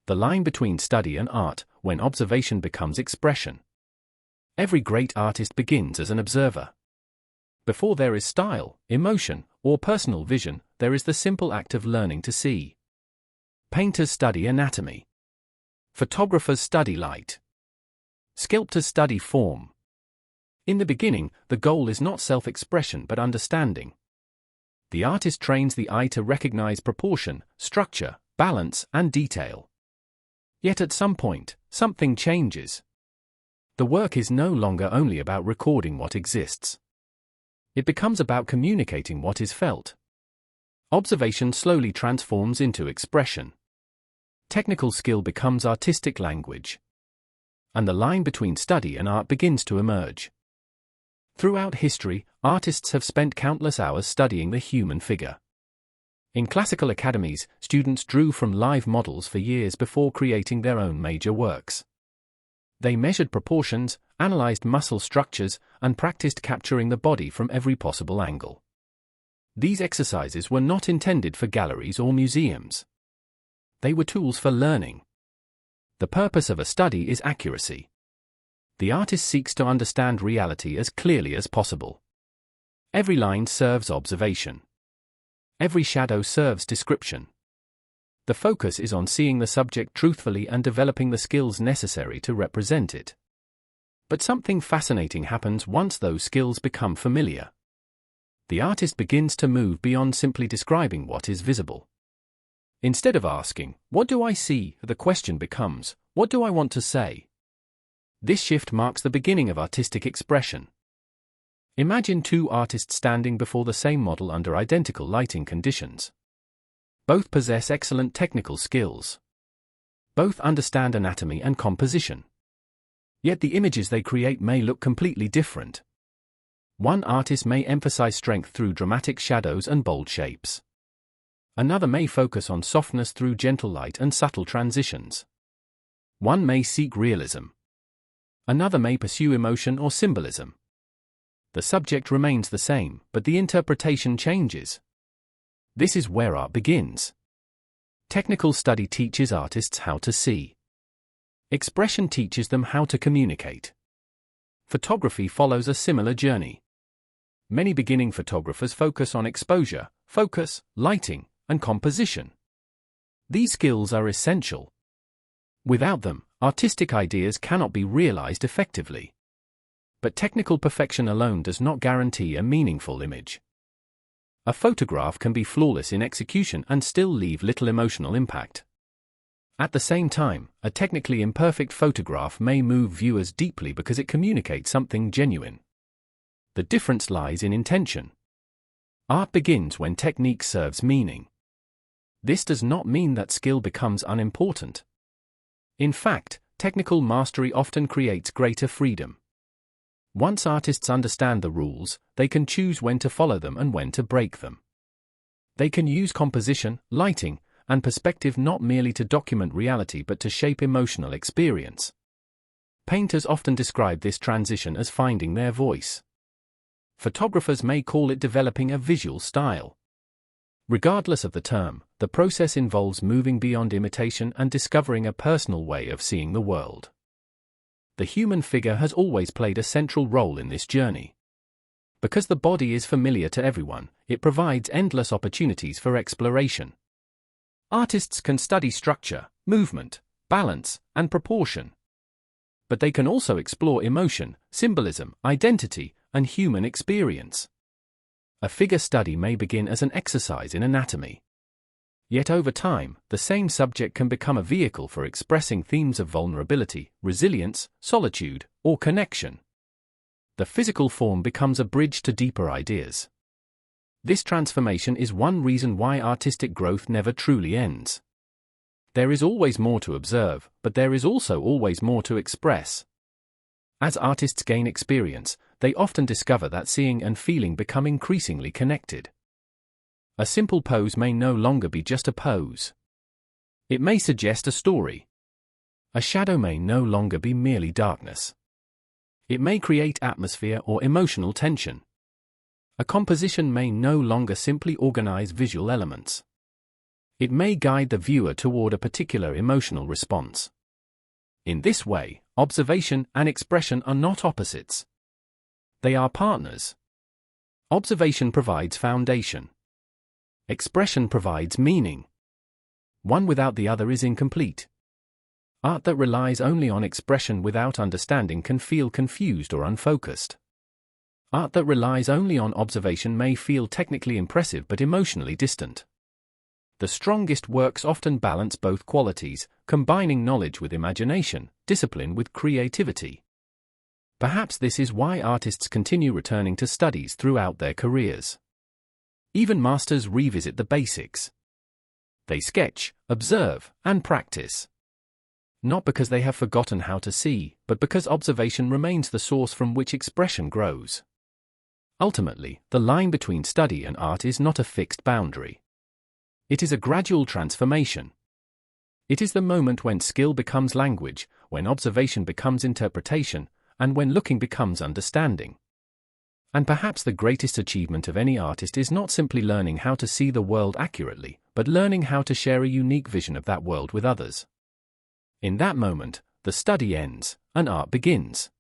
The line between study and art, when observation becomes expression. Every great artist begins as an observer. Before there is style, emotion, or personal vision, there is the simple act of learning to see. Painters study anatomy. Photographers study light. Sculptors study form. In the beginning, the goal is not self-expression but understanding. The artist trains the eye to recognize proportion, structure, balance, and detail. Yet at some point, something changes. The work is no longer only about recording what exists. It becomes about communicating what is felt. Observation slowly transforms into expression. Technical skill becomes artistic language. And the line between study and art begins to emerge. Throughout history, artists have spent countless hours studying the human figure. In classical academies, students drew from live models for years before creating their own major works. They measured proportions, analyzed muscle structures, and practiced capturing the body from every possible angle. These exercises were not intended for galleries or museums. They were tools for learning. The purpose of a study is accuracy. The artist seeks to understand reality as clearly as possible. Every line serves observation. Every shadow serves description. The focus is on seeing the subject truthfully and developing the skills necessary to represent it. But something fascinating happens once those skills become familiar. The artist begins to move beyond simply describing what is visible. Instead of asking, "What do I see?" the question becomes, "What do I want to say?" This shift marks the beginning of artistic expression. Imagine two artists standing before the same model under identical lighting conditions. Both possess excellent technical skills. Both understand anatomy and composition. Yet the images they create may look completely different. One artist may emphasize strength through dramatic shadows and bold shapes. Another may focus on softness through gentle light and subtle transitions. One may seek realism. Another may pursue emotion or symbolism. The subject remains the same, but the interpretation changes. This is where art begins. Technical study teaches artists how to see. Expression teaches them how to communicate. Photography follows a similar journey. Many beginning photographers focus on exposure, focus, lighting, and composition. These skills are essential. Without them, artistic ideas cannot be realized effectively. But technical perfection alone does not guarantee a meaningful image. A photograph can be flawless in execution and still leave little emotional impact. At the same time, a technically imperfect photograph may move viewers deeply because it communicates something genuine. The difference lies in intention. Art begins when technique serves meaning. This does not mean that skill becomes unimportant. In fact, technical mastery often creates greater freedom. Once artists understand the rules, they can choose when to follow them and when to break them. They can use composition, lighting, and perspective not merely to document reality but to shape emotional experience. Painters often describe this transition as finding their voice. Photographers may call it developing a visual style. Regardless of the term, the process involves moving beyond imitation and discovering a personal way of seeing the world. The human figure has always played a central role in this journey. Because the body is familiar to everyone, it provides endless opportunities for exploration. Artists can study structure, movement, balance, and proportion. But they can also explore emotion, symbolism, identity, and human experience. A figure study may begin as an exercise in anatomy. Yet over time, the same subject can become a vehicle for expressing themes of vulnerability, resilience, solitude, or connection. The physical form becomes a bridge to deeper ideas. This transformation is one reason why artistic growth never truly ends. There is always more to observe, but there is also always more to express. As artists gain experience, they often discover that seeing and feeling become increasingly connected. A simple pose may no longer be just a pose. It may suggest a story. A shadow may no longer be merely darkness. It may create atmosphere or emotional tension. A composition may no longer simply organize visual elements. It may guide the viewer toward a particular emotional response. In this way, observation and expression are not opposites. They are partners. Observation provides foundation. Expression provides meaning. One without the other is incomplete. Art that relies only on expression without understanding can feel confused or unfocused. Art that relies only on observation may feel technically impressive but emotionally distant. The strongest works often balance both qualities, combining knowledge with imagination, discipline with creativity. Perhaps this is why artists continue returning to studies throughout their careers. Even masters revisit the basics. They sketch, observe, and practice. Not because they have forgotten how to see, but because observation remains the source from which expression grows. Ultimately, the line between study and art is not a fixed boundary. It is a gradual transformation. It is the moment when skill becomes language, when observation becomes interpretation, and when looking becomes understanding. And perhaps the greatest achievement of any artist is not simply learning how to see the world accurately, but learning how to share a unique vision of that world with others. In that moment, the study ends, and art begins.